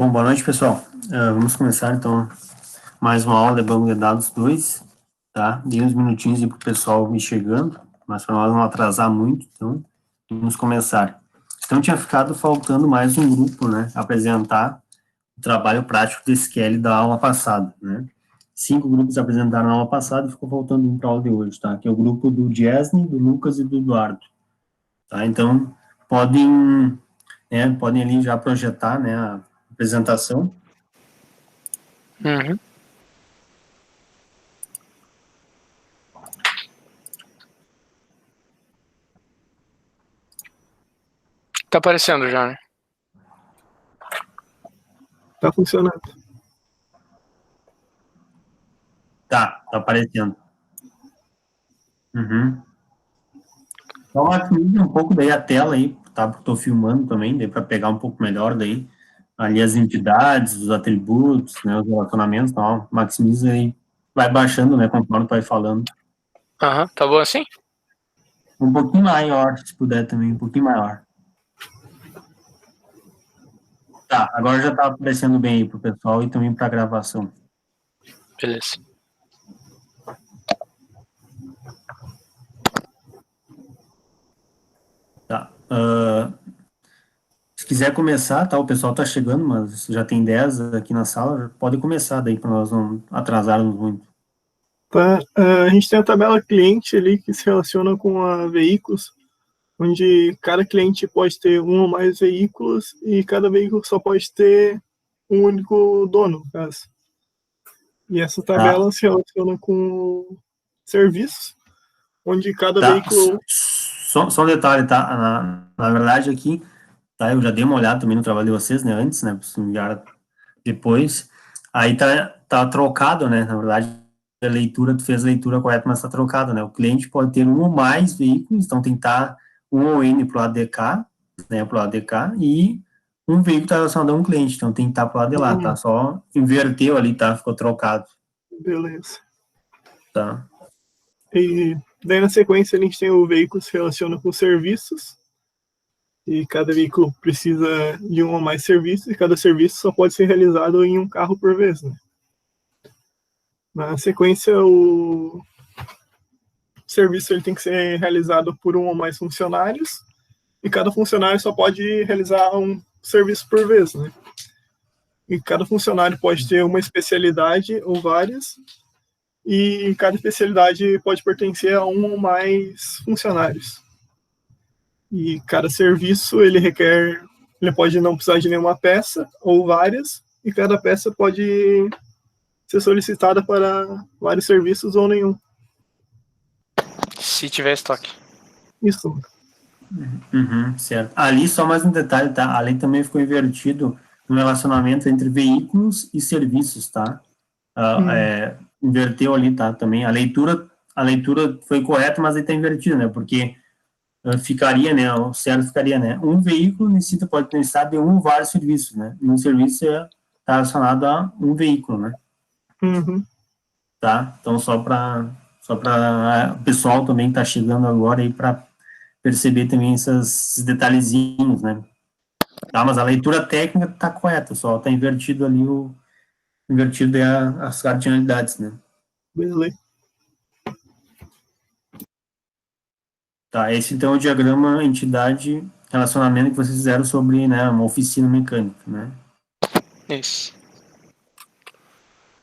Bom, boa noite, pessoal. Vamos começar, então, mais uma aula de Banco de Dados 2, tá? Dei uns minutinhos para o pessoal ir chegando, mas para nós não atrasar muito, então, vamos começar. Então, tinha ficado faltando mais um grupo, né? Apresentar o trabalho prático do SQL da aula passada, né? 5 grupos apresentaram na aula passada e ficou faltando um para a aula de hoje, tá? Que é o grupo do Jesney, do Lucas e do Eduardo, tá? Então, podem ali já projetar, né, a apresentação. Uhum. Tá aparecendo já, né? Tá funcionando. Tá aparecendo. Então, maximiza um pouco daí a tela aí, tá? Porque tô filmando também, daí para pegar um pouco melhor daí, ali as entidades, os atributos, né, os relacionamentos, então, maximiza aí, vai baixando, né, conforme tu vai falando. Tá bom assim? Um pouquinho maior, se puder também, um pouquinho maior. Tá, agora já tá aparecendo bem aí pro pessoal e também pra gravação. Beleza. Tá. Se quiser começar, tá? O pessoal tá chegando, mas já tem 10 aqui na sala, pode começar daí para nós não atrasarmos muito. Tá, a gente tem a tabela cliente ali que se relaciona com a veículos, onde cada cliente pode ter um ou mais veículos e cada veículo só pode ter um único dono, no caso. E essa tabela se relaciona com serviços, onde cada veículo... Só um detalhe, tá? Na verdade aqui, tá? Eu já dei uma olhada também no trabalho de vocês, né? Antes, né? Pra enviar depois. Aí tá trocado, né? Na verdade, tu fez a leitura correta, mas tá trocado, né? O cliente pode ter um ou mais veículos, então tem que estar um ou N pro lado de cá, né? Pro lado de cá, e um veículo tá relacionado a um cliente, então tem que estar pro lado de lá, tá? Só inverteu ali, tá? Ficou trocado. Beleza. Tá. E daí na sequência a gente tem o veículo que se relaciona com serviços, e cada veículo precisa de um ou mais serviços, e cada serviço só pode ser realizado em um carro por vez, né? Na sequência, o serviço ele tem que ser realizado por um ou mais funcionários, e cada funcionário só pode realizar um serviço por vez, né? E cada funcionário pode ter uma especialidade ou várias, e cada especialidade pode pertencer a um ou mais funcionários. E cada serviço ele pode não precisar de nenhuma peça ou várias, e cada peça pode ser solicitada para vários serviços ou nenhum. Se tiver estoque. Isso. Certo. Ali só mais um detalhe, tá? Ali também ficou invertido no relacionamento entre veículos e serviços, tá? Inverteu ali, tá? Também a leitura foi correta, mas aí tá invertido, né? Porque ficaria, né? O certo ficaria, né? Um veículo pode necessitar de um ou vários serviços, né? E um serviço está relacionado a um veículo, né? Tá? Então só para o pessoal também que tá chegando agora aí para perceber também esses detalhezinhos, né? Tá, mas a leitura técnica tá correta, só tá invertido ali as cardinalidades, né? Beleza. Tá, esse então é o diagrama entidade relacionamento que vocês fizeram sobre, né, uma oficina mecânica, né? Isso.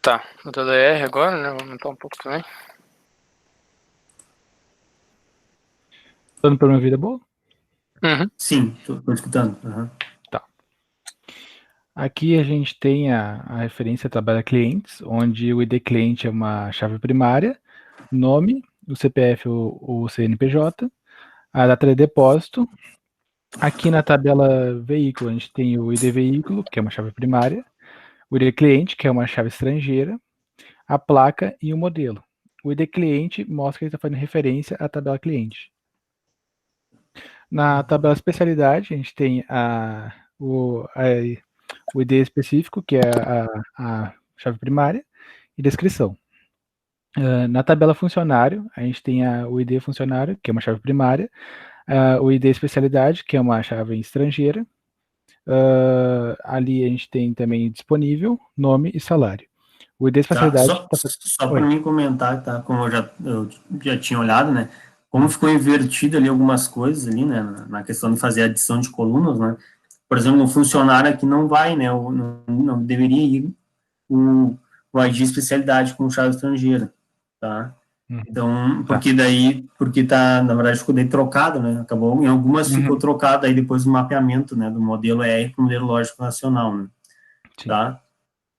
Tá, no TDR agora, né? Vou aumentar um pouco também. Dando para minha vida boa? Sim, tô escutando. Tá. Aqui a gente tem a referência tabela clientes, onde o ID cliente é uma chave primária, nome, o CPF ou o CNPJ, a data de depósito. Aqui na tabela veículo a gente tem o ID veículo, que é uma chave primária, o ID cliente, que é uma chave estrangeira, a placa e o modelo. O ID cliente mostra que ele está fazendo referência à tabela cliente. Na tabela especialidade, a gente tem o ID específico, que é a chave primária, e descrição. Na tabela funcionário, a gente tem o ID funcionário, que é uma chave primária, o ID especialidade, que é uma chave estrangeira, Ali a gente tem também disponível, nome e salário. O ID Tá, Espacialidade... só para mim comentar, tá? Como eu já tinha olhado, né? Como ficou invertido ali algumas coisas ali, né? Na questão de fazer adição de colunas, né? Por exemplo, um funcionário aqui não vai, né? Não deveria ir o ID especialidade com chave estrangeira, tá? Então, Tá. porque na verdade ficou daí trocado, né? Acabou, em algumas ficou trocado aí depois do mapeamento, né? Do modelo ER para o modelo lógico racional, né? Sim. Tá?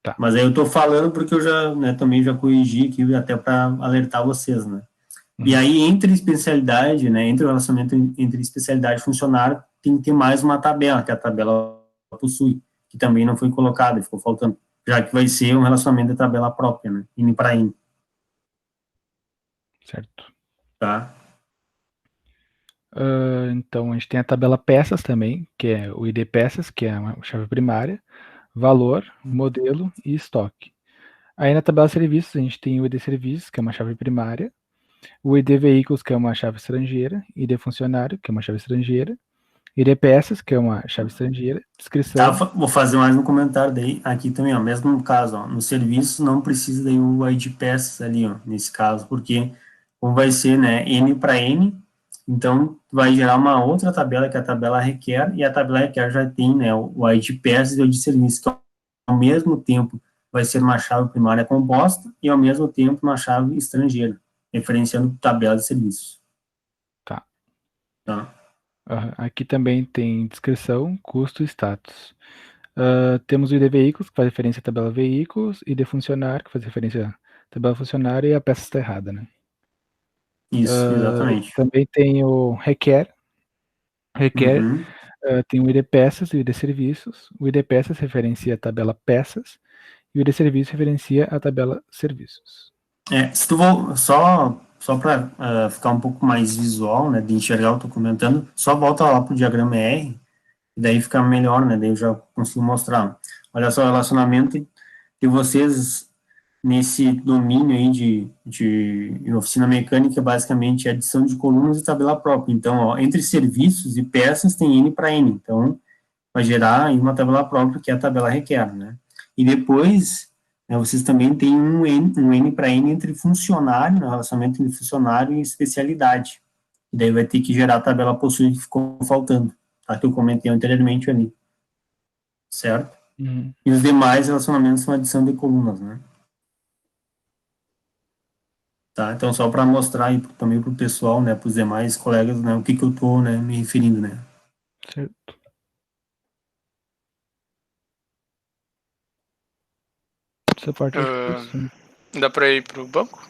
Tá. Mas aí eu tô falando porque eu já, né, também já corrigi aqui até para alertar vocês, né? E aí, entre especialidade, né, entre o relacionamento entre especialidade e funcionário, tem que ter mais uma tabela, que a tabela possui, que também não foi colocada, ficou faltando, já que vai ser um relacionamento de tabela própria, né, N para N. Certo. Tá? Então, a gente tem a tabela peças também, que é o ID peças, que é uma chave primária, valor, modelo e estoque. Aí na tabela serviços, a gente tem o ID serviços, que é uma chave primária, o ID veículos, que é uma chave estrangeira, ID funcionário, que é uma chave estrangeira, ID peças, que é uma chave estrangeira, descrição... Tá, vou fazer mais um comentário daí, aqui também, ó, mesmo caso, ó, no serviço não precisa daí o ID peças ali, ó, nesse caso, porque como vai ser, né, N para N, então vai gerar uma outra tabela que a tabela requer, e a tabela requer já tem, né, o ID peças e o ID serviço, que ao mesmo tempo vai ser uma chave primária composta e ao mesmo tempo uma chave estrangeira, referenciando tabela de serviços. Tá. Tá? Aqui também tem descrição, custo e status. Temos o ID veículos, que faz referência à tabela veículos, ID funcionário, que faz referência à tabela funcionário, e a peça está errada, né? Isso, exatamente. Também tem o requer. Uhum. Tem o ID peças e o ID serviços. O ID peças referencia a tabela peças e o ID serviços referencia a tabela serviços. Se tu só para ficar um pouco mais visual, né, de enxergar o que eu tô comentando, só volta lá pro diagrama R, e daí fica melhor, né, daí eu já consigo mostrar. Olha só o relacionamento de vocês nesse domínio aí de oficina mecânica, basicamente, é adição de colunas e tabela própria. Então, ó, entre serviços e peças tem N para N, então vai gerar aí uma tabela própria que a tabela requer, né. E depois, né, vocês também têm um N para N entre funcionário, né, relacionamento entre funcionário e especialidade. E daí vai ter que gerar a tabela possui que ficou faltando, tá, que eu comentei anteriormente ali. Certo? E os demais relacionamentos são adição de colunas, né? Tá? Então, só para mostrar aí também para o pessoal, né, para os demais colegas, né, o que eu estou, né, me referindo, né? Certo. Essa parte Dá para ir para o banco?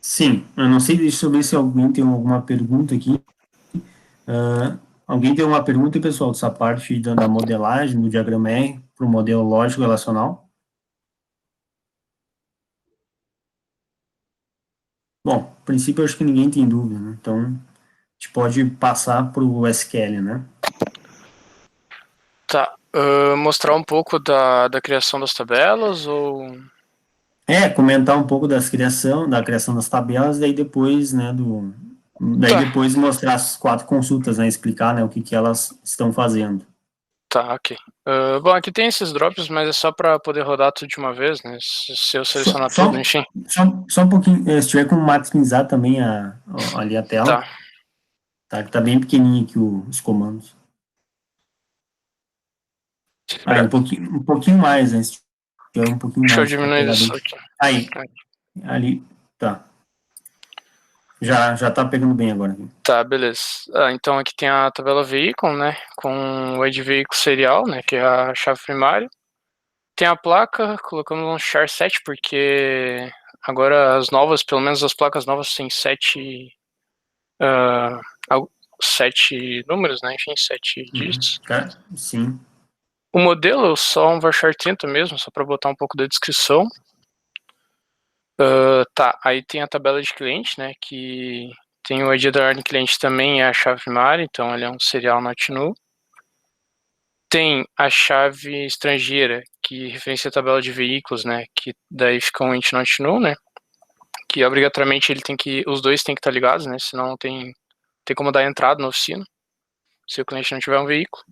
Sim, eu não sei, deixa eu ver se alguém tem alguma pergunta aqui. Alguém tem uma pergunta, pessoal, dessa parte da modelagem, do diagrama R, para o modelo lógico relacional? Bom, a princípio, eu acho que ninguém tem dúvida, né? Então, a gente pode passar para o SQL, né? Tá. Mostrar um pouco da criação das tabelas ou... Comentar um pouco da criação das tabelas, daí depois, né, depois mostrar as 4 consultas, né, explicar, né, o que elas estão fazendo. Tá, ok. Bom, aqui tem esses drops, mas é só para poder rodar tudo de uma vez, né? Se eu selecionar tudo, enfim. Só um pouquinho, se tiver como maximizar também ali a tela. Tá, que tá bem pequenininho aqui os comandos. Um pouquinho mais, né? Se tiver um pouquinho mais. Deixa eu diminuir isso aqui. Aí, ali, tá. Já tá pegando bem agora. Tá, beleza. Então aqui tem a tabela veículo, né, com o ID veículo serial, né, que é a chave primária. Tem a placa, colocamos um char 7, porque agora as novas, pelo menos as placas novas, têm 7 números, né, enfim, 7 dígitos. Sim. O modelo é só um varchar 30 mesmo, só para botar um pouco da descrição. Tá, aí tem a tabela de cliente, né, que tem o ID da ordem cliente também, é a chave primária, então ele é um serial not null. Tem a chave estrangeira, que referencia a tabela de veículos, né, que daí fica um int not null, né, que obrigatoriamente os dois têm que estar ligados, né, senão não tem como dar entrada na oficina, se o cliente não tiver um veículo.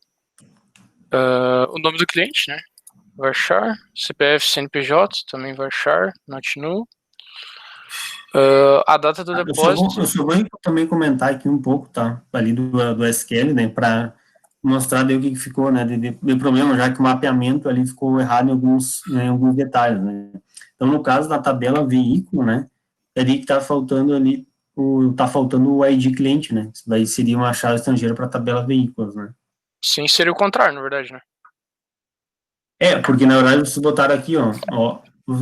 O nome do cliente, né? Varchar. CPF, CNPJ, também varchar, not null. A data do depósito. Eu só vou também comentar aqui um pouco, tá? Ali do SQL, né? Para mostrar daí o que ficou, né? De problema, já que o mapeamento ali ficou errado em alguns detalhes, né? Então, no caso da tabela veículo, né? É ali que tá faltando ali, tá faltando o ID cliente, né? Isso daí seria uma chave estrangeira para a tabela veículos, né? Sim, seria o contrário, na verdade, né? Porque na verdade vocês botaram aqui, ó,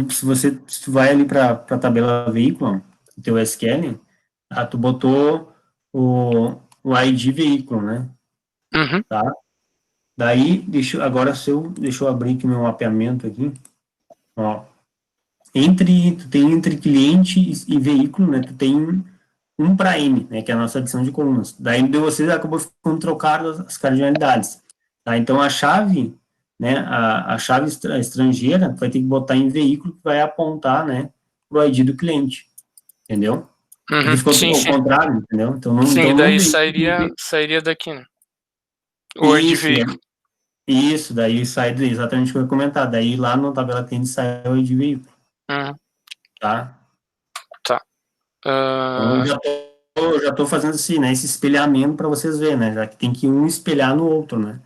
se tu vai ali para a tabela veículo, ó, teu SQL, tu botou o ID veículo, né? Uhum. Tá? Daí, deixa eu abrir aqui meu mapeamento aqui, ó. Tu tem entre cliente e veículo, né? Tu tem um para M, né? Que é a nossa adição de colunas. Daí de vocês acabou ficando trocado as cardinalidades. Tá? Então a chave, né? A chave estrangeira vai ter que botar em veículo que vai apontar, né? Pro ID do cliente, entendeu? Porque ficou Sim, ao sim. contrário, entendeu? Sim, Então daí veículo. sairia daqui, né? O ID veículo. Isso, daí sai exatamente o que eu ia comentar. Daí lá na tabela tende sai o ID veículo. Tá? Tá. Então eu já tô fazendo assim, né? Esse espelhamento para vocês verem, né? Já que tem que um espelhar no outro, né?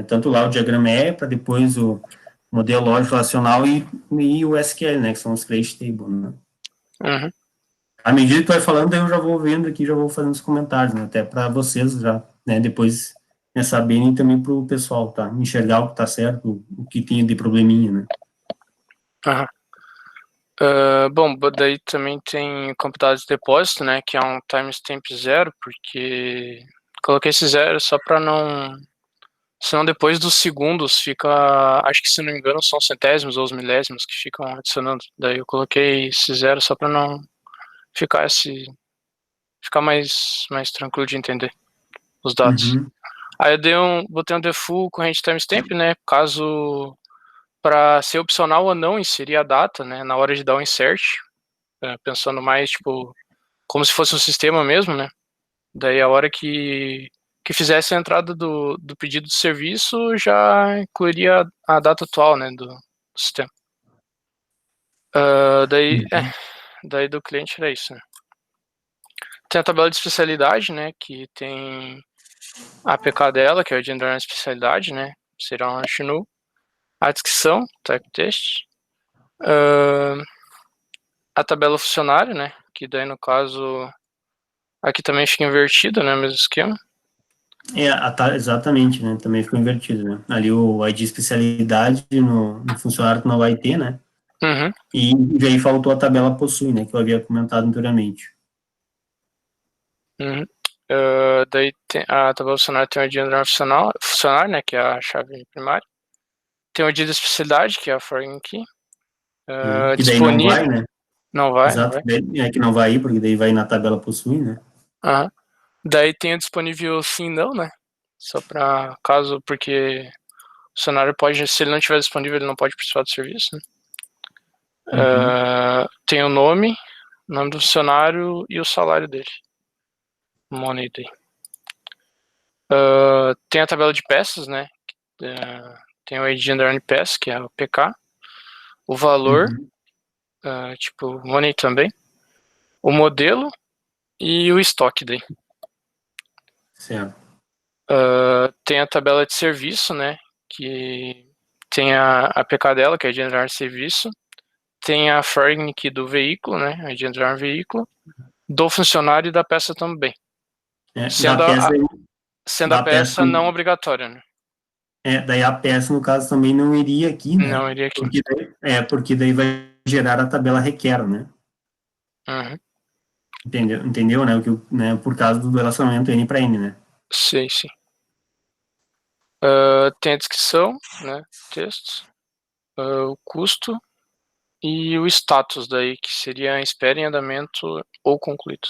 Tanto lá o diagrama para depois o modelo lógico relacional e o SQL, né? Que são os create table, né? À medida que tu vai falando, eu já vou vendo aqui, já vou fazendo os comentários, né? Até para vocês já, né? Depois, né, saberem também para o pessoal, tá? Enxergar o que tá certo, o que tem de probleminha, né? Bom, daí também tem computadores de depósito, né? Que é um timestamp 0, porque coloquei esse 0 só para não. Senão depois dos segundos fica. Acho que se não me engano são centésimos ou os milésimos que ficam adicionando. Daí eu coloquei esse 0 só para não ficar mais tranquilo de entender os dados. Aí eu botei um default corrente timestamp, né? Caso para ser opcional ou não inserir a data, né? Na hora de dar o insert, pensando mais tipo como se fosse um sistema mesmo, né? Daí a hora que fizesse a entrada do pedido de serviço já incluiria a data atual, né? Do sistema. Daí do cliente era isso, né? Tem a tabela de especialidade, né? Que tem a APK dela, que é o de entrar na especialidade, né? Será um null. A descrição, type test. A tabela funcionário, né? Que daí no caso aqui também fica invertido, né? Mesmo esquema. Exatamente, né? Também ficou invertido, né? Ali o ID especialidade no funcionário que não vai ter, né? E aí faltou a tabela possui, né? Que eu havia comentado anteriormente. Daí a tabela funcionário tem o ID funcionário, né? Que é a chave primária. Tem o ID da especialidade, que é a foreign key. Que daí não vai, né? Não vai, Exato, não vai. É que não vai ir, porque daí vai na tabela possui, né? Daí tem o disponível sim não, né? Só para caso, porque o funcionário pode, se ele não estiver disponível, ele não pode participar do serviço, né? Tem o nome do funcionário e o salário dele. Money day. Tem a tabela de peças, né? Tem o ID underline peça, que é o PK. O valor, tipo, money também. O modelo e o estoque daí. Certo. Tem a tabela de serviço, né? Que tem a APK dela, que é de entrar serviço. Tem a foreign key do veículo, né? É de entrar no veículo. Do funcionário e da peça também. Sendo a peça não obrigatória, né? Daí a peça, no caso, também não iria aqui, né? Não iria aqui. Porque daí vai gerar a tabela requer, né? Entendeu, né? Né? Por causa do relacionamento N para N, né? Sim. Tem a descrição, né? Texto. O custo e o status daí, que seria espera em andamento ou concluído.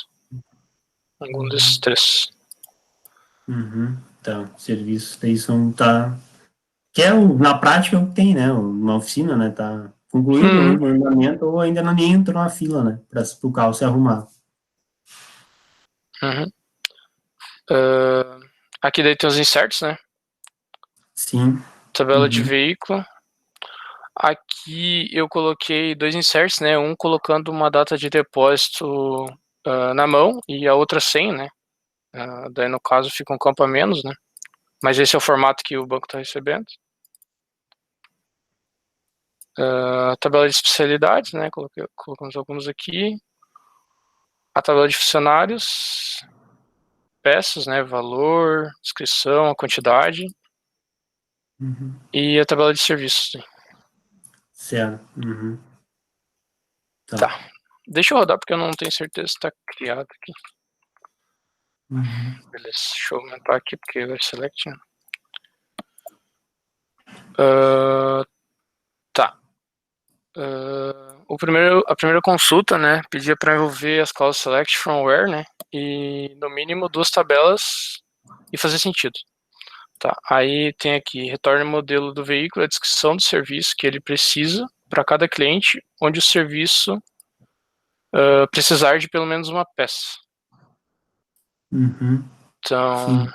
Algum desses três. Tá, serviços daí que na prática é o que tem, né? Na oficina, né? Tá concluído o andamento ou ainda não nem entrou na fila, né? Para o carro se arrumar. Aqui daí tem os inserts, né? Sim. Tabela de veículo. Aqui eu coloquei 2 inserts, né? Um colocando uma data de depósito na mão e a outra sem, né? Daí no caso fica um campo a menos, né? Mas esse é o formato que o banco está recebendo. Tabela de especialidades, né? Colocamos alguns aqui. A tabela de funcionários, peças, né? Valor, descrição, a quantidade. E a tabela de serviços. Né? Certo. Tá. Deixa eu rodar porque eu não tenho certeza se está criado aqui. Beleza, deixa eu aumentar aqui porque vai select. Né? Tá. A primeira consulta, né, pedia para envolver as cláusulas select from where, né, e no mínimo 2 tabelas e fazer sentido. Tá. Aí tem aqui, retorne o modelo do veículo, a descrição do serviço que ele precisa para cada cliente, onde o serviço precisar de pelo menos uma peça. Então...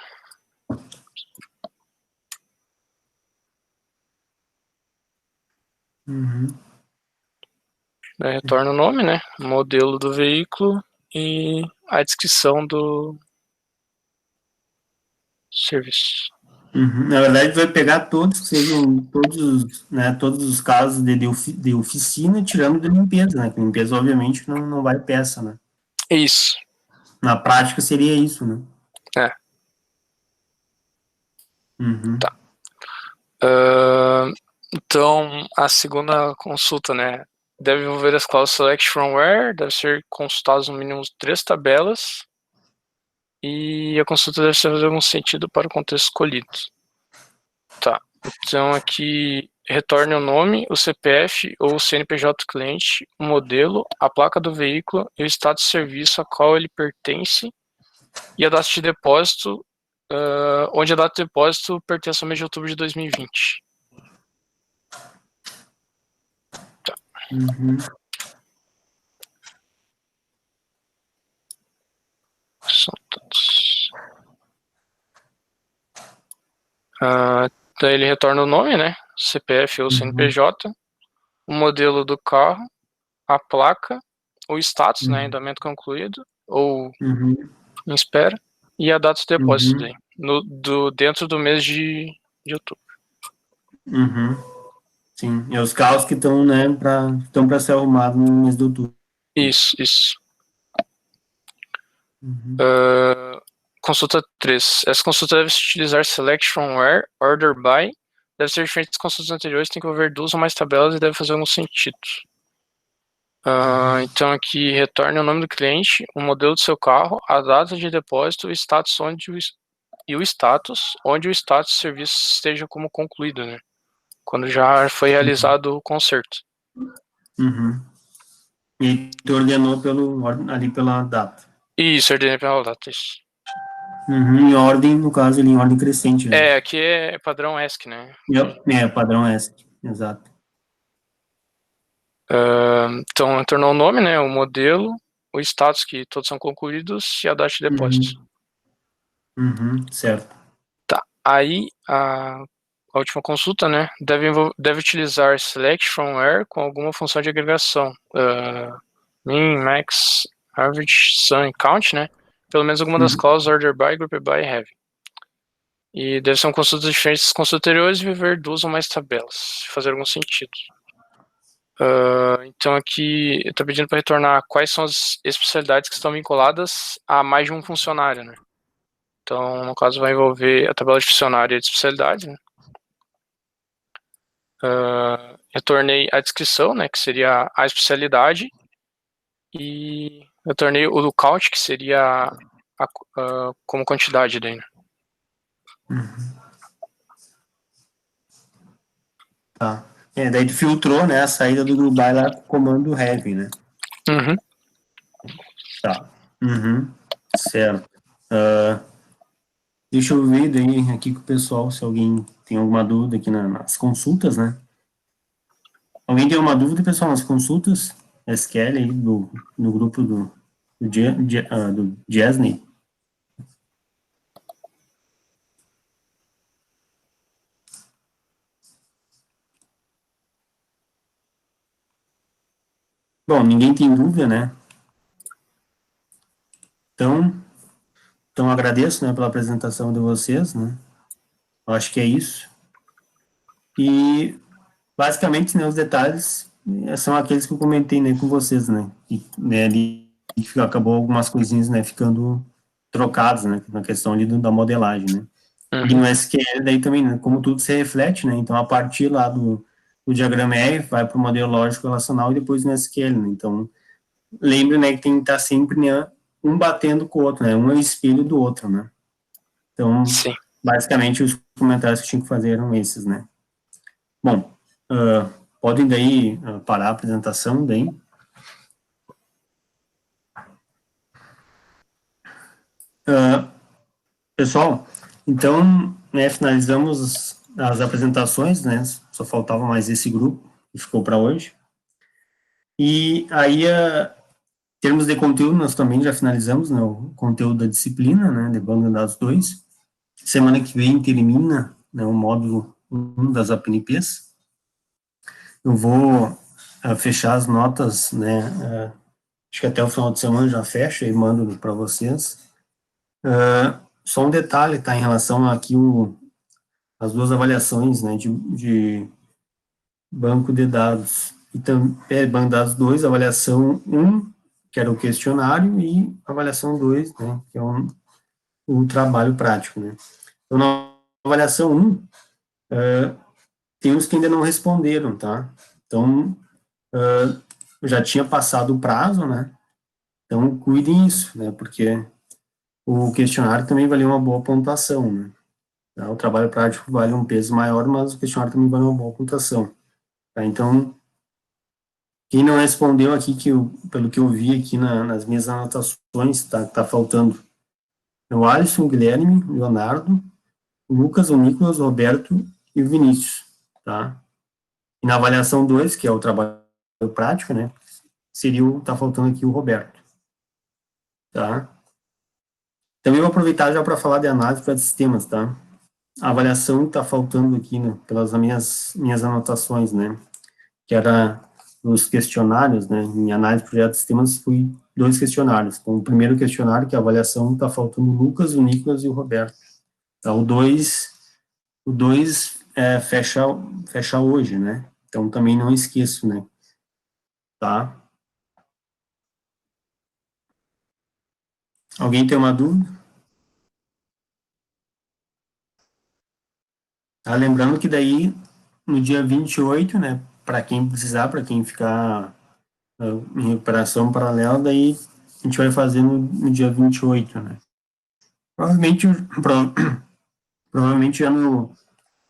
Sim. Retorna o nome, né? Modelo do veículo e a descrição do serviço. Na verdade, vai pegar todos que sejam todos os casos de oficina, tirando de limpeza, né? Que limpeza, obviamente, não vai peça, né? Isso. Na prática, seria isso, né? Tá. Então, a segunda consulta, né? Deve envolver as cláusulas select from where, deve ser consultadas no mínimo 3 tabelas e a consulta deve fazer algum sentido para o contexto escolhido. Tá. Então, aqui, retorne o nome, o CPF ou o CNPJ do cliente, o modelo, a placa do veículo e o estado de serviço a qual ele pertence e a data de depósito, onde a data de depósito pertence ao mês de outubro de 2020. Tá. São todos. Daí ele retorna o nome, né? CPF ou CNPJ, o modelo do carro, a placa, o status, né? Andamento concluído ou em espera, e a data de depósito daí, dentro do mês de outubro. Sim, é os carros que estão, né, para ser arrumados no mês de outubro. Isso. Consulta 3. Essa consulta deve se utilizar select from where, order by, deve ser diferente das consultas anteriores, tem que envolver 2 ou mais tabelas e deve fazer algum sentido. Então aqui retorne o nome do cliente, o modelo do seu carro, a data de depósito, o status onde o status do serviço esteja como concluído, né? Quando já foi realizado o conserto. E tu ordenou ali pela data. Isso, ordenei pela data, isso. Em ordem, no caso, ali em ordem crescente. Né? Aqui é padrão ESC, né? Padrão ESC, exato. Então, retornou o nome, né? O modelo, o status, que todos são concluídos, e a data de depósito. Certo. Tá. Aí, a última consulta, né? Deve utilizar select from where com alguma função de agregação. Min, max, average, sum e count, né? Pelo menos alguma das cláusulas order by, group by e have. E deve ser consultas diferentes das consultas anteriores e viver 2 ou mais tabelas, se fazer algum sentido. Então aqui eu estou pedindo para retornar quais são as especialidades que estão vinculadas a mais de um funcionário, né? Então, no caso, vai envolver a tabela de funcionário e de especialidade, né? Retornei a descrição, né, que seria a especialidade, e retornei o do count, que seria como quantidade daí, né? Tá. Daí tu filtrou, né, a saída do group by lá com o comando heavy, né? Tá. Certo. Deixa eu ver daí aqui com o pessoal, se alguém tem alguma dúvida aqui nas consultas, né? Alguém tem alguma dúvida, pessoal, nas consultas? SQL aí do grupo do Jasney? Bom, ninguém tem dúvida, né? Então agradeço, né, pela apresentação de vocês, né? Eu acho que é isso. E, basicamente, né, os detalhes são aqueles que eu comentei, né, com vocês, né? E, né, ali acabou algumas coisinhas, né, ficando trocadas, né, na questão ali da modelagem, né? E Uhum. no SQL, daí também, né, como tudo se reflete, né? Então, a partir lá do diagrama R, vai para o modelo lógico relacional e depois no SQL, né? Então, lembre, né, que tem que estar sempre, né, um batendo com o outro, né? Um é o espelho do outro, né? Então, Sim. basicamente, os comentários que eu tinha que fazer eram esses, né? Bom, podem daí parar a apresentação, daí. Pessoal, então, né, finalizamos as apresentações, né? Só faltava mais esse grupo que ficou para hoje. E aí, em termos de conteúdo, nós também já finalizamos, né, o conteúdo da disciplina, né, de banco de dados 2. Semana que vem termina, né, o módulo 1 das APNPs. Eu vou fechar as notas, né, acho que até o final de semana já fecho e mando para vocês. Só um detalhe, tá, em relação aqui as duas avaliações, né, de banco de dados. Então, banco de dados 2, avaliação 1, que era o questionário, e avaliação 2, né, que é o trabalho prático, né. Então, na avaliação 1, tem uns que ainda não responderam, tá? Então, já tinha passado o prazo, né? Então, cuidem isso, né? Porque o questionário também valia uma boa pontuação, né? O trabalho prático vale um peso maior, mas o questionário também vale uma boa pontuação. Tá? Então, quem não respondeu aqui, pelo que eu vi aqui nas minhas anotações, tá faltando o Alisson, o Guilherme, o Leonardo, o Lucas, o Nicolas, o Roberto e o Vinícius, tá? E na avaliação 2, que é o trabalho prático, né? Tá faltando aqui o Roberto, tá? Também vou aproveitar já para falar de análise para sistemas, tá? A avaliação está faltando aqui, né, pelas minhas anotações, né? Que era os questionários, né? Em análise de projetos de sistemas, fui 2 questionários. Então, o primeiro questionário, que é a avaliação, está faltando o Lucas, o Nicolas e o Roberto. Então, o dois fecha hoje, né? Então, também não esqueço, né? Tá? Alguém tem uma dúvida? Tá? Lembrando que daí, no dia 28, né? Para quem precisar, para quem ficar em recuperação paralela, daí a gente vai fazer no dia 28, né? Provavelmente, pro, provavelmente já no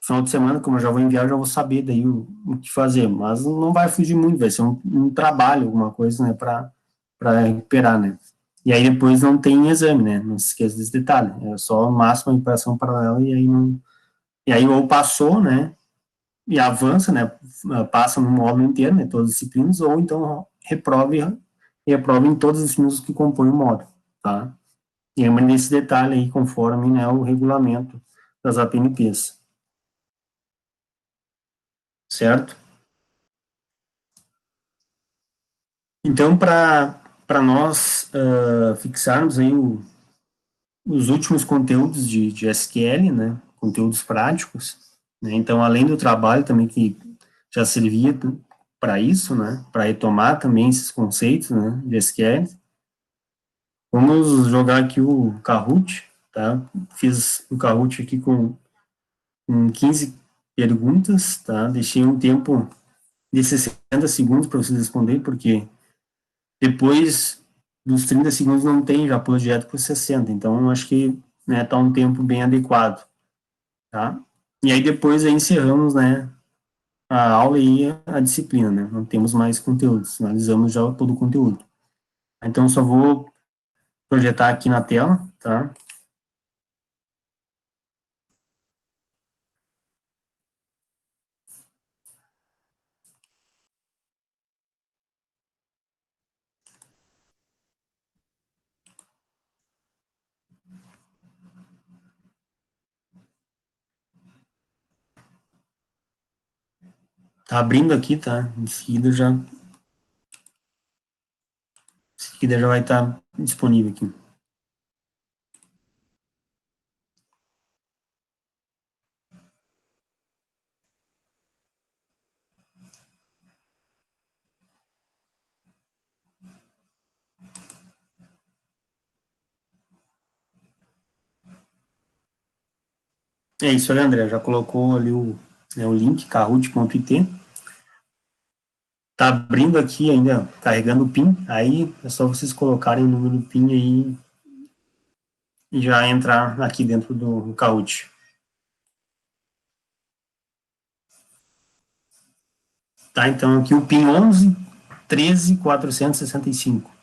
final de semana, como eu já vou enviar, eu já vou saber daí o que fazer, mas não vai fugir muito, vai ser um trabalho, alguma coisa, né, para recuperar, né? E aí depois não tem exame, né? Não se esqueça desse detalhe. É só máxima recuperação paralela e aí não. E aí ou passou, né? E avança, né? Passa no módulo inteiro, né? Todas as disciplinas, ou então reprove em todas as disciplinas que compõem o módulo, tá? E lembra desse detalhe aí, conforme, né, o regulamento das APNPs, certo? Então, para nós fixarmos aí os últimos conteúdos de SQL, né, conteúdos práticos, né, então, além do trabalho também que já servia para isso, né, para retomar também esses conceitos, né, de SQL, vamos jogar aqui o Kahoot, tá? Fiz o Kahoot aqui com 15 perguntas, tá? Deixei um tempo de 60 segundos para vocês responderem, porque depois dos 30 segundos não tem, já pula direto para os 60, então acho que, né, tá um tempo bem adequado, tá? E aí depois aí encerramos, né, a aula e a disciplina, né? Não temos mais conteúdos, finalizamos já todo o conteúdo. Então só vou projetar aqui na tela, tá? Tá abrindo aqui, tá? Em seguida já que daí já vai estar disponível aqui. É isso aí, André, já colocou ali o link, kahoot.it. Tá abrindo aqui ainda, carregando o PIN, aí é só vocês colocarem o número do PIN aí e já entrar aqui dentro do Kahoot. Tá, então aqui o PIN 11 13 465.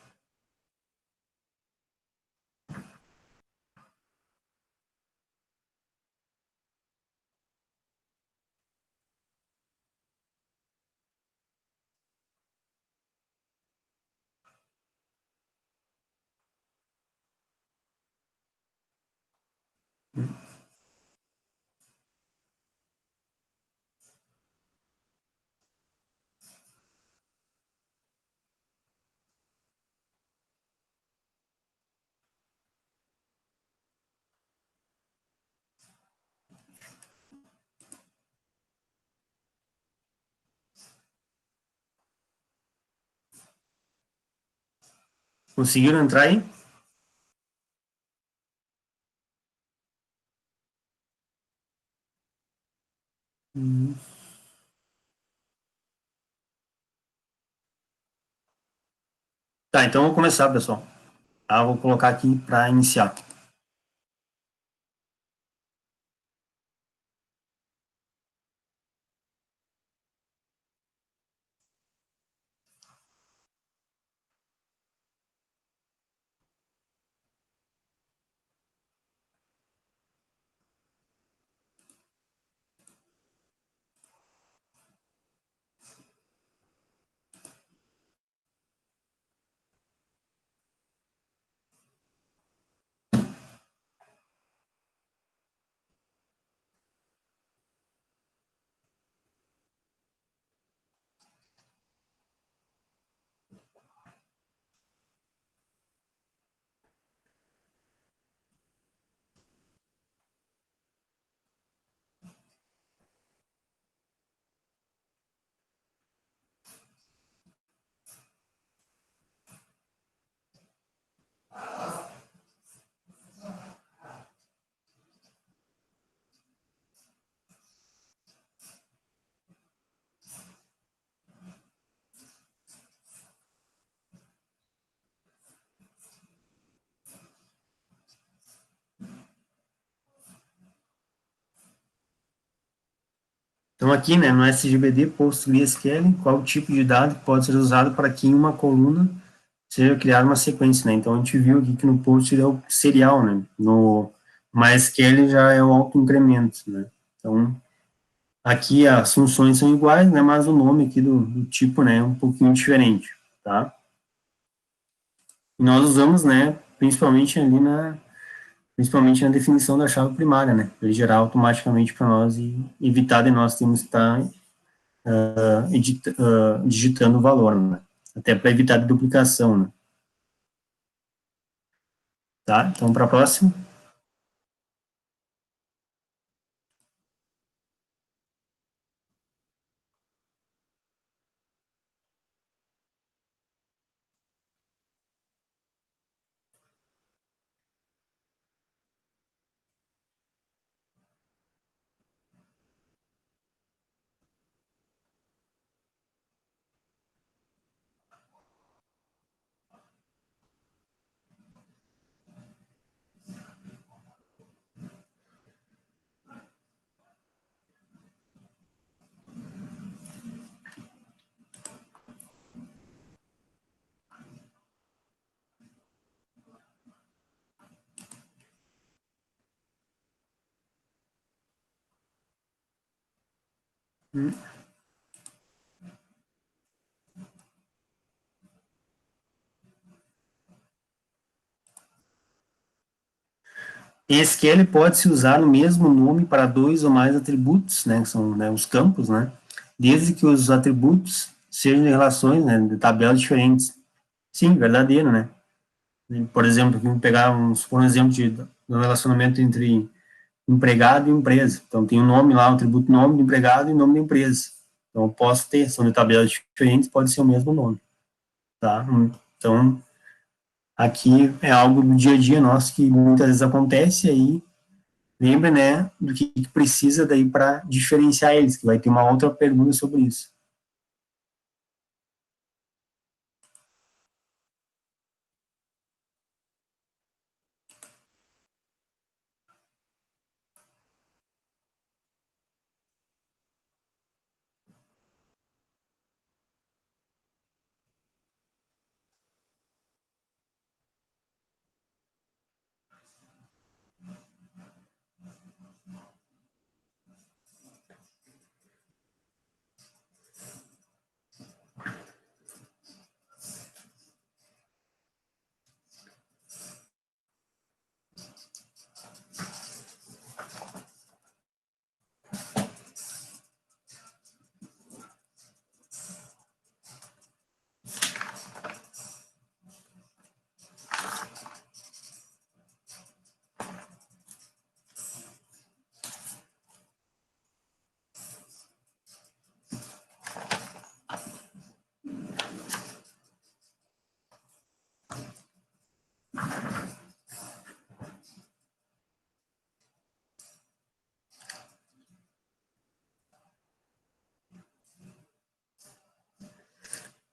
Conseguiram entrar aí? Tá, então vamos começar, pessoal. Tá, vou colocar aqui para iniciar. Então aqui, né, no SGBD PostgreSQL, qual o tipo de dado que pode ser usado para que em uma coluna seja criada uma sequência, né? Então a gente viu aqui que no Post é o serial, né? No MySQL já é o auto-incremento, né? Então aqui as funções são iguais, né? Mas o nome aqui do tipo, né, é um pouquinho diferente, tá? E nós usamos, né, principalmente na definição da chave primária, né? Ele gerar automaticamente para nós e evitar de nós termos que estar digitando o valor, né? Até para evitar a duplicação, né? Tá? Então, para a próxima. SQL pode-se usar o mesmo nome para dois ou mais atributos, né, que são, né, os campos, né, desde que os atributos sejam de relações, né, de tabelas diferentes. Sim, verdadeiro, né? Por exemplo, vamos pegar por um exemplo de um relacionamento entre empregado e empresa. Então, tem o nome lá, o atributo nome do empregado e nome da empresa. Então, eu posso ter, são de tabelas diferentes, pode ser o mesmo nome, tá? Então, aqui é algo do dia a dia nosso que muitas vezes acontece, aí lembra, né, do que precisa daí para diferenciar eles, que vai ter uma outra pergunta sobre isso.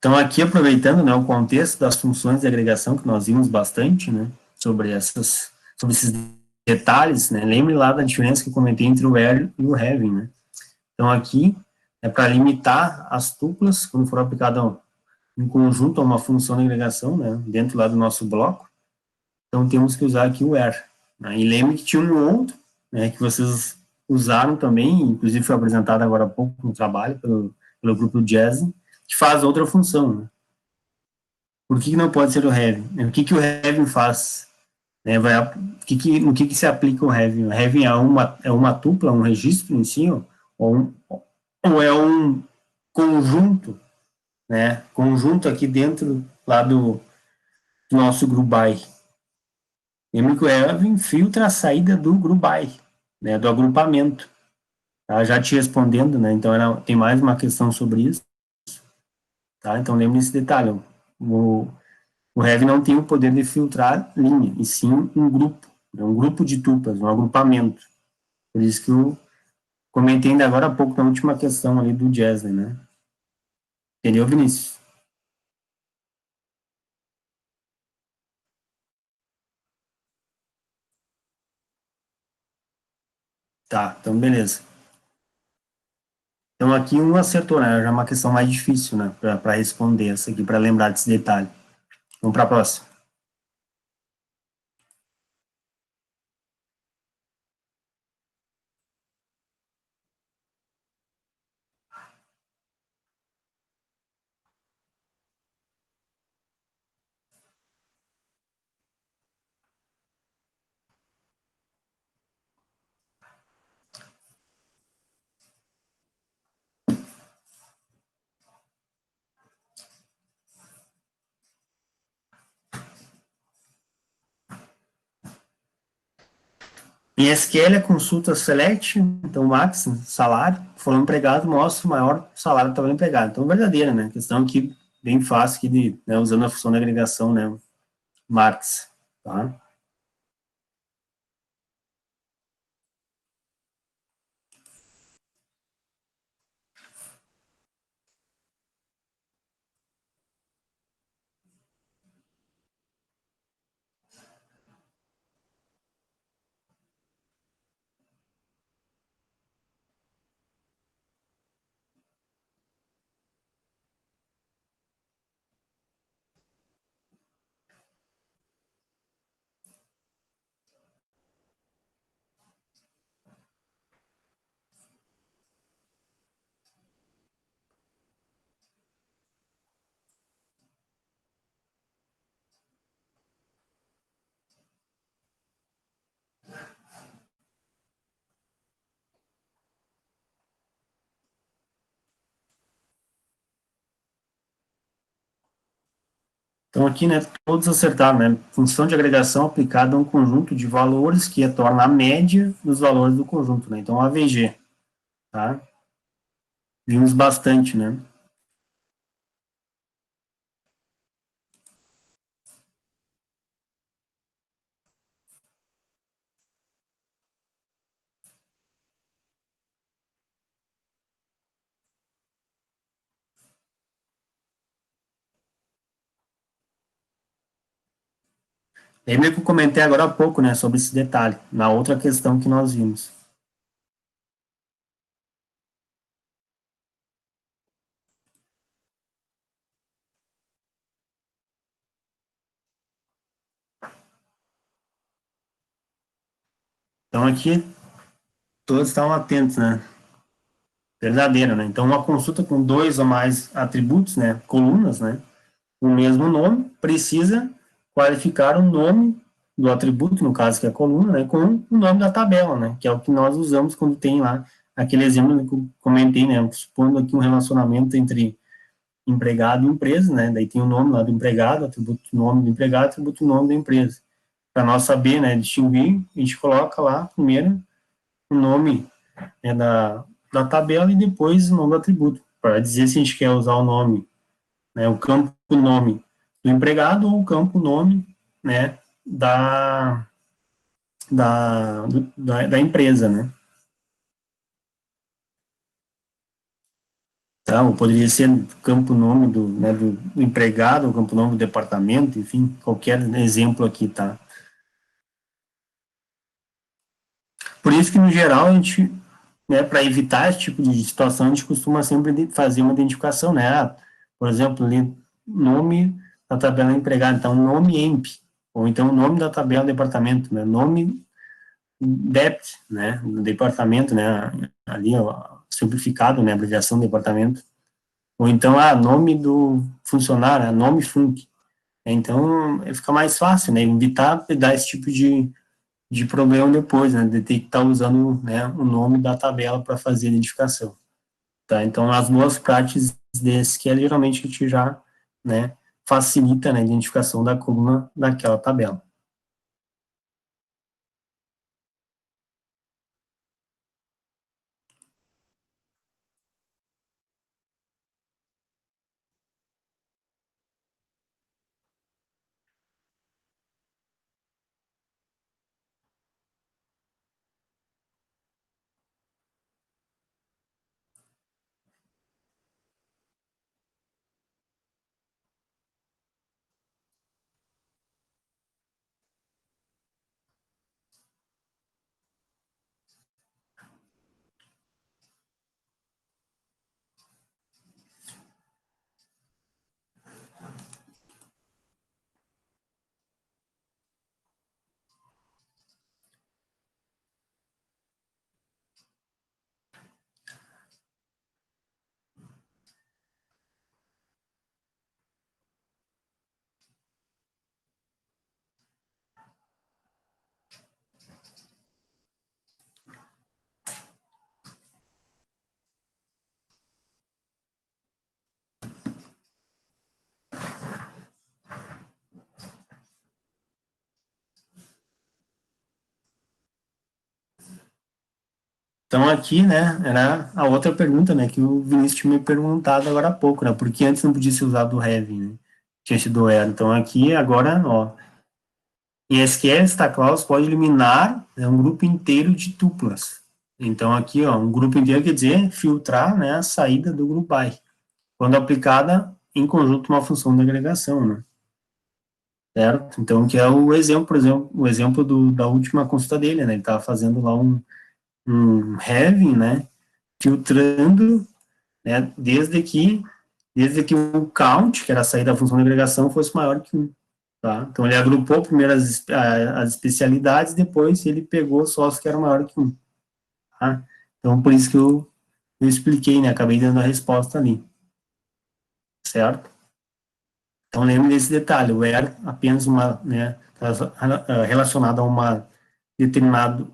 Então, aqui, aproveitando, né, o contexto das funções de agregação, que nós vimos bastante, né, sobre esses detalhes, né, lembre lá da diferença que eu comentei entre o where e o having, né. Então, aqui, é para limitar as tuplas, quando for aplicado em conjunto a uma função de agregação, né, dentro lá do nosso bloco, então temos que usar aqui o where, né, e lembre que tinha um outro, né, que vocês usaram também, inclusive foi apresentado agora há pouco no trabalho pelo grupo Jazz, que faz outra função, né. Por que não pode ser o having? O que o having faz? Né, no que se aplica o having? O having é uma tupla, um registro em si, ou é um conjunto, né? Conjunto aqui dentro lá do nosso group by. Lembra que o having filtra a saída do group by, né? Do agrupamento. Tá? Já te respondendo, né? Então tem mais uma questão sobre isso, tá? Então lembre esse detalhe. O, O Heavy não tem o poder de filtrar linha, e sim um grupo, né, um grupo de tuplas, um agrupamento. Por isso que eu comentei ainda agora há pouco na última questão ali do Jesley, né? Entendeu, Vinícius? Tá, então beleza. Então aqui um acertou, né? Já é uma questão mais difícil, né? Para responder essa aqui, para lembrar desse detalhe. Vamos para a próxima. Em SQL, a consulta select, então max, salário, foi empregado, mostra o maior salário que estava empregado. Então, verdadeira, né? Questão aqui bem fácil aqui né, usando a função de agregação, né? Max, tá? Então, aqui, né, todos acertaram, né? Função de agregação aplicada a um conjunto de valores que retorna a média dos valores do conjunto, né? Então, AVG, tá? Vimos bastante, né? Lembra que eu comentei agora há pouco, né, sobre esse detalhe, na outra questão que nós vimos. Então, aqui, todos estavam atentos, né? Verdadeiro, né? Então, uma consulta com 2 ou mais atributos, né, colunas, né, o mesmo nome, precisa qualificar o nome do atributo, no caso que é a coluna, né, com o nome da tabela, né, que é o que nós usamos quando tem lá aquele exemplo que eu comentei, né, supondo aqui um relacionamento entre empregado e empresa, né, daí tem o nome lá do empregado, atributo nome do empregado, atributo nome da empresa. Para nós saber, né, distinguir, a gente coloca lá primeiro o nome, né, da tabela e depois o nome do atributo, para dizer se a gente quer usar o nome, né, o campo nome do empregado ou o campo nome, né, da empresa, né. Tá, ou poderia ser campo nome né, do empregado, ou campo nome do departamento, enfim, qualquer exemplo aqui, tá. Por isso que, no geral, a gente, né, para evitar esse tipo de situação, a gente costuma sempre fazer uma identificação, né, por exemplo, ali, nome da tabela empregado, então, nome EMP, ou então, nome da tabela departamento, né, nome DEPT, né, do departamento, né, ali, ó, simplificado, né, abreviação do departamento, ou então, nome do funcionário, nome FUNC. Então, fica mais fácil, né, evitar dar esse tipo de problema depois, né, de ter que estar usando, né, o nome da tabela para fazer a identificação. Tá? Então, as boas práticas desse que geralmente a gente já, né, facilita, né, a identificação da coluna daquela tabela. Então, aqui, né, era a outra pergunta, né, que o Vinícius tinha me perguntado agora há pouco, né, porque antes não podia ser usado o have, né, tinha sido era. Então, aqui, agora, ó, em SQL, esta clause pode eliminar, né, um grupo inteiro de tuplas. Então, aqui, ó, um grupo inteiro quer dizer filtrar, né, a saída do group by, quando aplicada em conjunto uma função de agregação, né, certo? Então, que é o exemplo, por exemplo, o exemplo da última consulta dele, né, ele estava fazendo lá um having, né, filtrando, né, desde que o count, que era a saída da função de agregação, fosse maior que 1. Tá? Então, ele agrupou primeiro as especialidades, depois ele pegou só os que eram maior que 1. Tá? Então, por isso que eu expliquei, né, acabei dando a resposta ali. Certo? Então, lembre desse detalhe, o where apenas uma, né, relacionado a uma determinada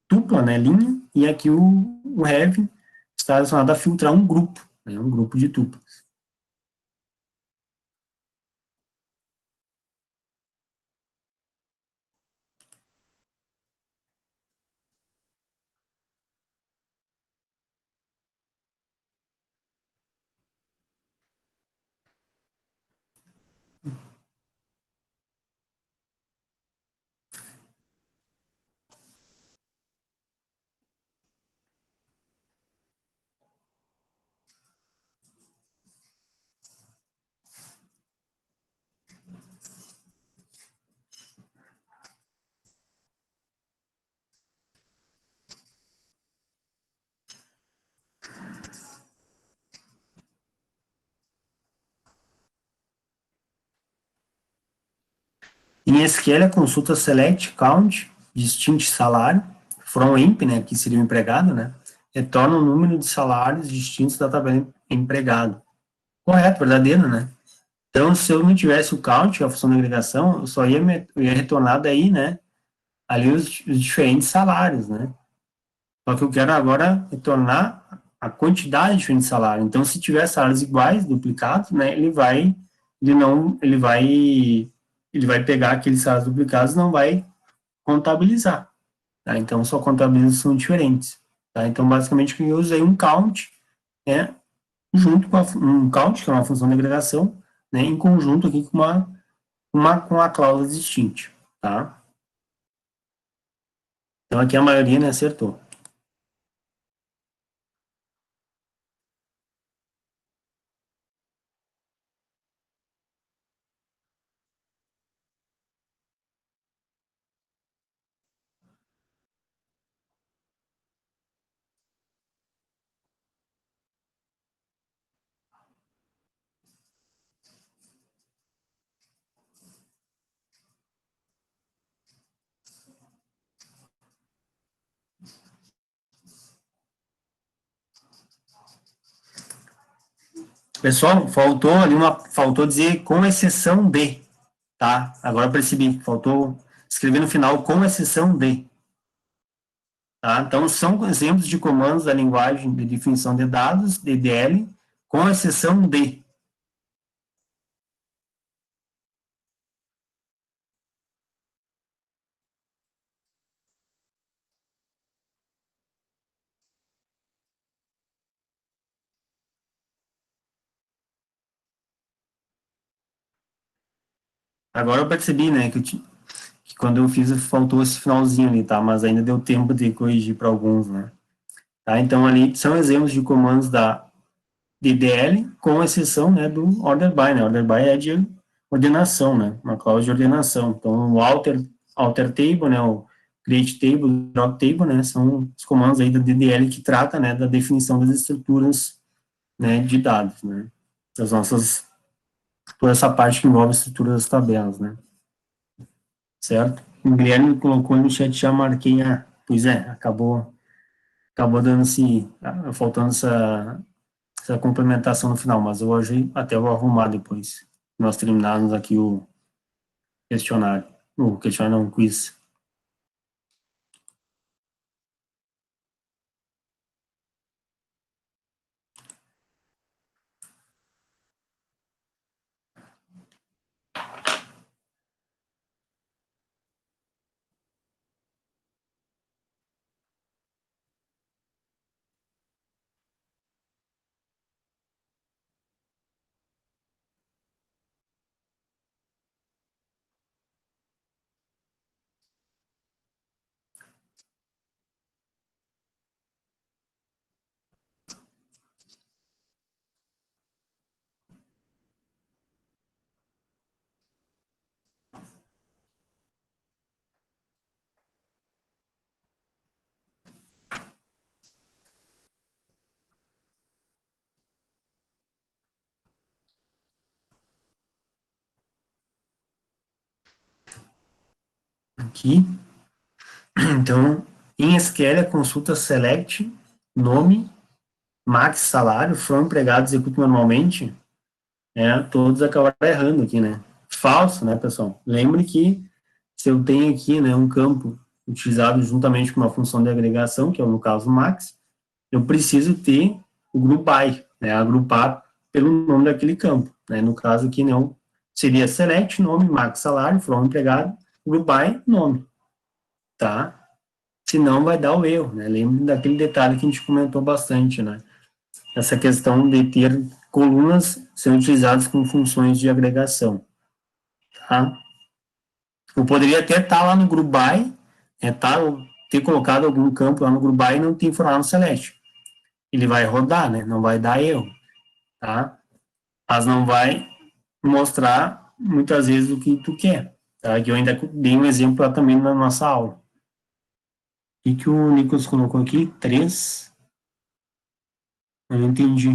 dupla, né, linha, e aqui o have está relacionado a filtrar um grupo, né, um grupo de tuplas. Em SQL, a consulta select, count, distinct salário, from emp, né, que seria o empregado, né, retorna o número de salários distintos da tabela empregado. Correto, verdadeiro, né? Então, se eu não tivesse o count, a função de agregação, eu só ia retornar daí, né, ali os diferentes salários, né? Só que eu quero agora retornar a quantidade de diferentes salários. Então, se tiver salários iguais, duplicados, né, ele vai pegar aqueles salários duplicados e não vai contabilizar, tá? Então, só contabiliza são diferentes, tá? Então, basicamente, eu usei um count, né, junto com um count, que é uma função de agregação, né, em conjunto aqui com a cláusula distinct, tá? Então, aqui a maioria, né, acertou. Pessoal, faltou dizer com exceção de, tá? Agora eu percebi, faltou escrever no final com exceção de, tá? Então, são exemplos de comandos da linguagem de definição de dados, DDL, com exceção de. Agora eu percebi, né, que quando eu fiz, faltou esse finalzinho ali, tá? Mas ainda deu tempo de corrigir para alguns, né? Tá? Então, ali são exemplos de comandos da DDL, com exceção, né, do order by, né? Order by é de ordenação, né? Uma cláusula de ordenação. Então, o alter table, né, o create table, drop table, né, são os comandos aí da DDL que trata, né, da definição das estruturas, né, de dados, né? Das nossas, toda essa parte que envolve a estrutura das tabelas, né? Certo? O Guilherme colocou no chat, já marquei a, pois é, acabou dando faltando essa complementação no final, mas hoje até vou arrumar depois. Nós terminarmos aqui o questionário. O questionário não, o quiz. Aqui. Então, em SQL, a consulta select, nome, max salário, from empregado executa manualmente, todos acabaram errando aqui, né? Falso, né, pessoal? Lembre que se eu tenho aqui, né, um campo utilizado juntamente com uma função de agregação, que é no caso max, eu preciso ter o group by, né, agrupar pelo nome daquele campo, né? No caso aqui não, seria select, nome, max salário, from empregado, group by, nome, tá? Senão vai dar o erro, né? Lembre daquele detalhe que a gente comentou bastante, né? Essa questão de ter colunas sendo utilizadas com funções de agregação, tá? Eu poderia até estar lá no group by, ter colocado algum campo lá no group by e não ter informado no select. Ele vai rodar, né? Não vai dar erro, tá? Mas não vai mostrar muitas vezes o que tu quer, tá? Que eu ainda dei um exemplo lá também na nossa aula. O que o Nicolas colocou aqui? 3. Eu não entendi.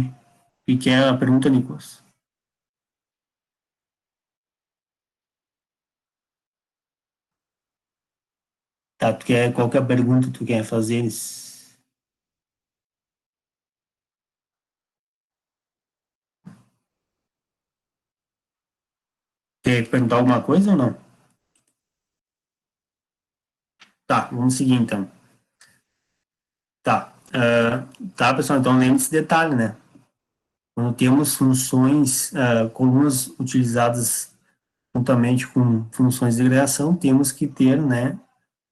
O que é a pergunta, Nicolas? Tá, qual que é a pergunta que tu quer fazer? Quer perguntar alguma coisa ou não? Tá, vamos seguir então. Tá, tá, pessoal, então lembre desse detalhe, né? Quando temos funções, colunas utilizadas juntamente com funções de agregação, temos que ter, né,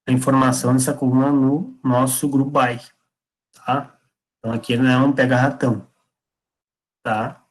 a informação dessa coluna no nosso grupo by, tá? Então aqui ele não é um pega-ratão, tá?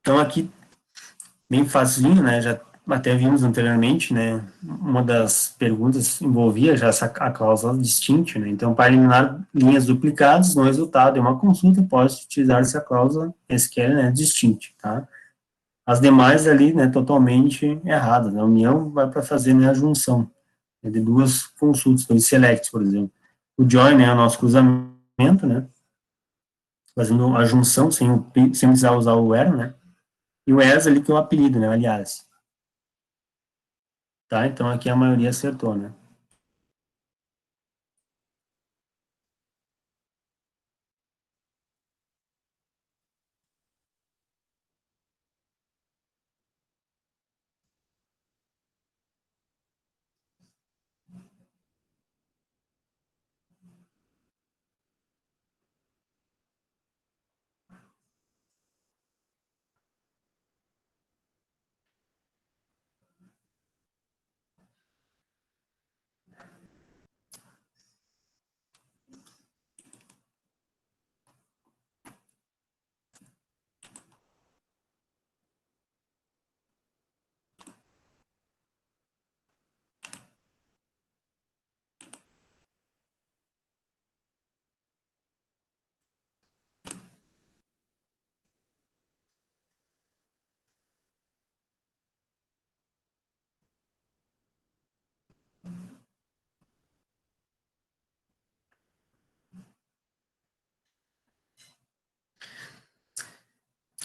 Então aqui, bem facinho, né, já até vimos anteriormente, né, uma das perguntas envolvia já a cláusula distinct, né, então para eliminar linhas duplicadas no resultado de uma consulta, pode utilizar essa cláusula SQL, né, distinct, tá? As demais ali, né, totalmente erradas, né, a união vai para fazer, né, a junção, né, de duas consultas, dois selects, por exemplo. O join, né, é o nosso cruzamento, né, fazendo a junção sem precisar usar o where, né, e o as ali que é o apelido, né, aliás. Tá, então aqui a maioria acertou, né.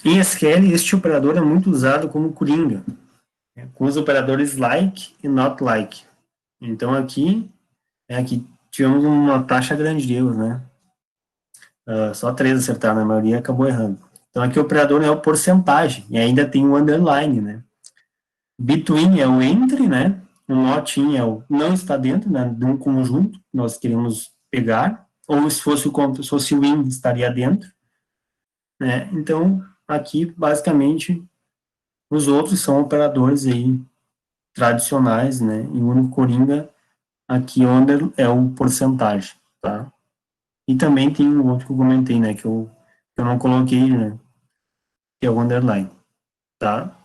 Em SQL, este operador é muito usado como coringa, né, com os operadores like e not like. Então aqui tivemos uma taxa grande de erros, né? Só 3 acertaram, a maioria acabou errando. Então aqui o operador é o porcentagem, e ainda tem o underline, né? Between é o entre, né? O not in é o não está dentro, né, de um conjunto que nós queremos pegar, ou se fosse o in, estaria dentro, né? Então, aqui, basicamente, os outros são operadores aí tradicionais, né? E o único coringa aqui é o porcentagem, tá? E também tem o outro que eu comentei, né? Que eu não coloquei, né? Que é o underline, tá?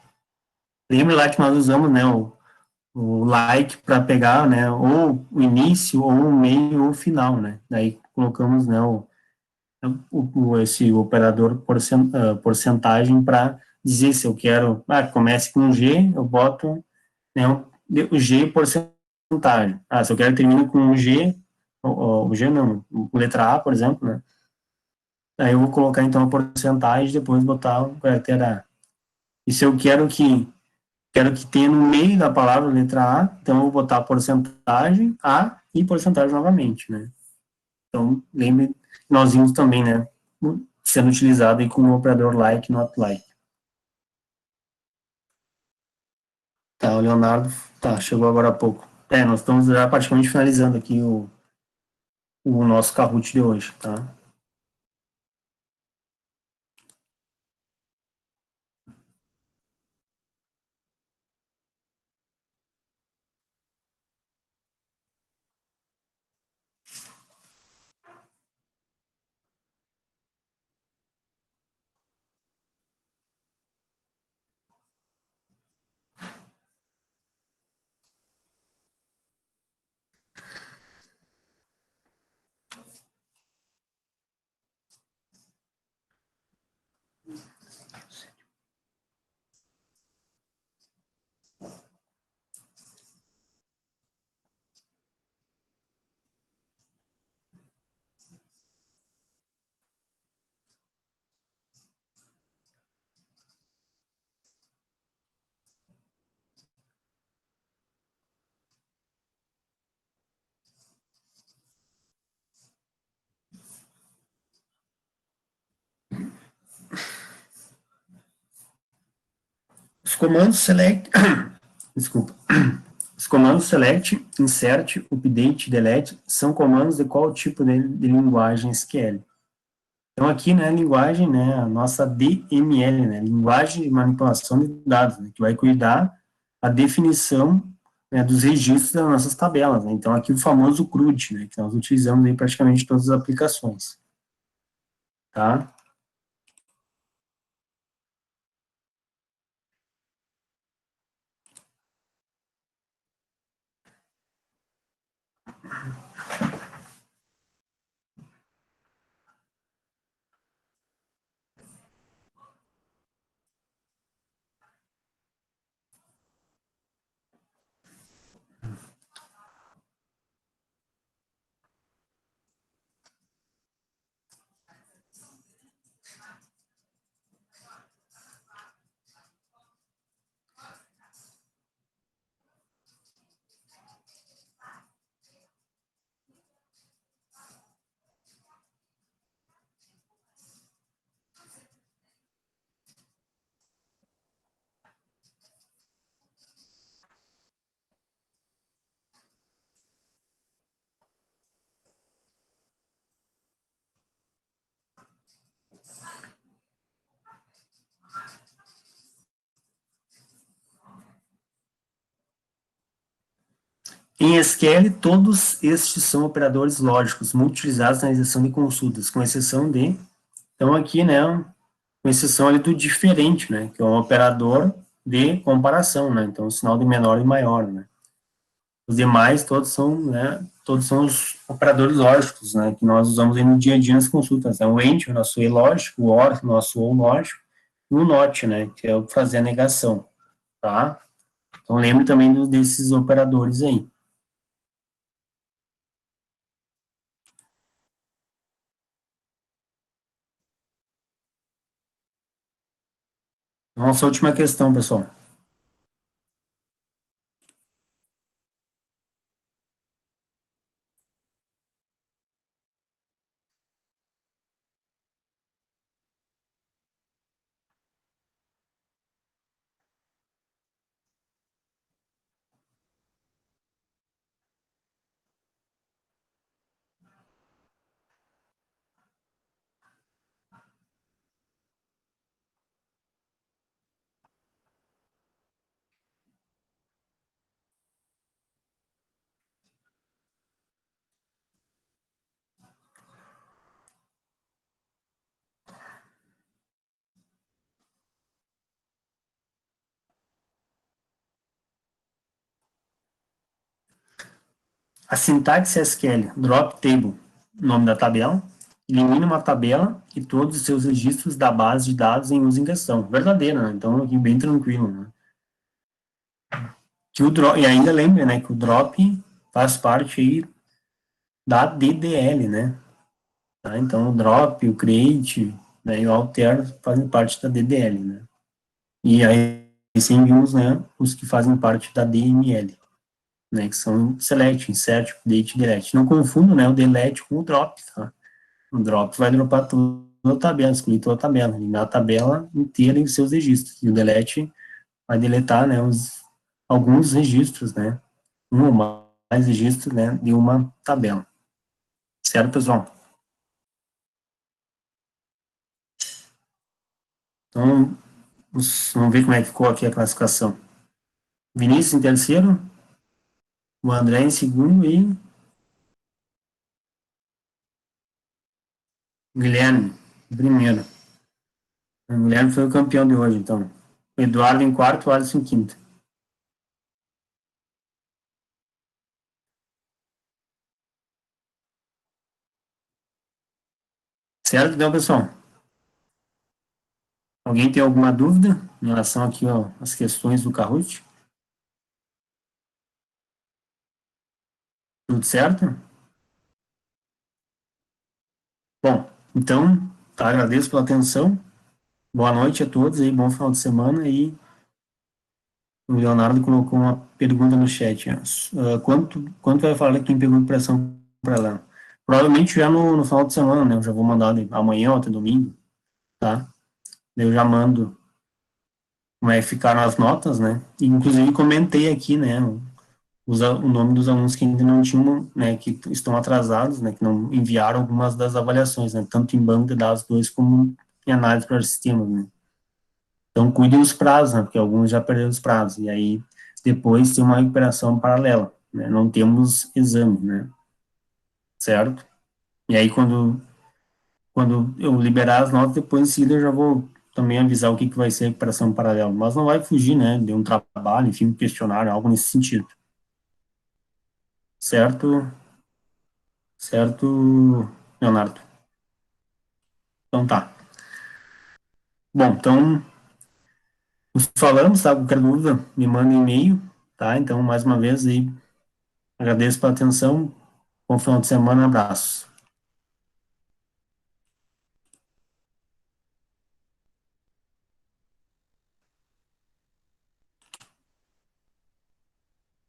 Lembre lá que nós usamos, né? O like para pegar, né? Ou o início, ou o meio, ou o final, né? Daí colocamos, né? Esse operador porcentagem para dizer se eu quero, comece com G, eu boto, né, o G porcentagem. Se eu quero termine com um G, o G não, letra A, por exemplo, né? Aí eu vou colocar então a porcentagem, depois botar o caractere A. E se eu quero que tenha no meio da palavra letra A, então eu vou botar porcentagem A e porcentagem novamente, né? Então, lembre, nós vimos também, né, sendo utilizado aí com o operador like, not like. Tá, o Leonardo, chegou agora há pouco. Nós estamos já praticamente finalizando aqui o nosso Kahoot de hoje, tá? Os comandos select, desculpa, os comandos select, insert, update, delete são comandos de qual tipo de linguagem SQL? Então aqui, né, a linguagem, né, a nossa DML, né, linguagem de manipulação de dados, né, que vai cuidar a definição, né, dos registros das nossas tabelas, né. Então aqui o famoso CRUD, né, que nós utilizamos em praticamente todas as aplicações, tá? Em SQL, todos estes são operadores lógicos, muito utilizados na realização de consultas, com exceção de, então aqui, né, com exceção ali do diferente, né, que é um operador de comparação, né, então o sinal de menor e maior, né. Os demais, todos são, né, todos são os operadores lógicos, né, que nós usamos aí no dia a dia nas consultas, né, o AND, o nosso E lógico, o OR, o nosso OR lógico, e o NOT, né, que é o que fazer a negação, tá? Então lembre também desses operadores aí. Nossa última questão, pessoal. A sintaxe SQL, drop table, nome da tabela, elimina uma tabela e todos os seus registros da base de dados em uso em questão. Verdadeira, né? Então, aqui bem tranquilo, né? Que o drop, e ainda lembra, né, que o drop faz parte aí da DDL, né? Tá? Então, o drop, o create, né, e o alter fazem parte da DDL, né? E aí, sim, vimos, né, os que fazem parte da DML, né, que são select, insert, update, delete. Não confundo, né, o delete com o drop, tá? O drop vai dropar toda a tabela, excluir toda a tabela, eliminar a tabela inteira em seus registros. E o delete vai deletar, né, alguns registros, né, um ou mais registros, né, de uma tabela. Certo, pessoal? Então, vamos ver como é que ficou aqui a classificação. Vinícius em terceiro, o André em segundo e Guilherme em primeiro. O Guilherme foi o campeão de hoje, então. O Eduardo em quarto, o Alisson em quinto. Certo, então, pessoal? Alguém tem alguma dúvida em relação aqui às questões do Kahoot? Tudo certo? Bom, então, tá, agradeço pela atenção. Boa noite a todos aí, bom final de semana. E o Leonardo colocou uma pergunta no chat. Quanto vai falar quem pegou impressão para lá? Provavelmente já no final de semana, né? Eu já vou mandar amanhã ou até domingo, tá? Eu já mando como é que ficaram as notas, né? E, inclusive comentei aqui, né? O nome dos alunos que ainda não tinham, né? Que estão atrasados, né? Que não enviaram algumas das avaliações, né? Tanto em banco de dados 2 como em análise para sistemas, né? Então, cuidem os prazos, né? Porque alguns já perderam os prazos. E aí, depois tem uma recuperação paralela, né? Não temos exame, né? Certo? E aí, quando eu liberar as notas, depois em seguida eu já vou também avisar o que vai ser a recuperação paralela. Mas não vai fugir, né? De um trabalho, enfim, um questionário, algo nesse sentido. Certo? Certo, Leonardo? Então tá. Bom, então, nos falamos, tá? Qualquer dúvida, me manda um e-mail, tá? Então, mais uma vez aí, agradeço pela atenção. Bom final de semana, abraço.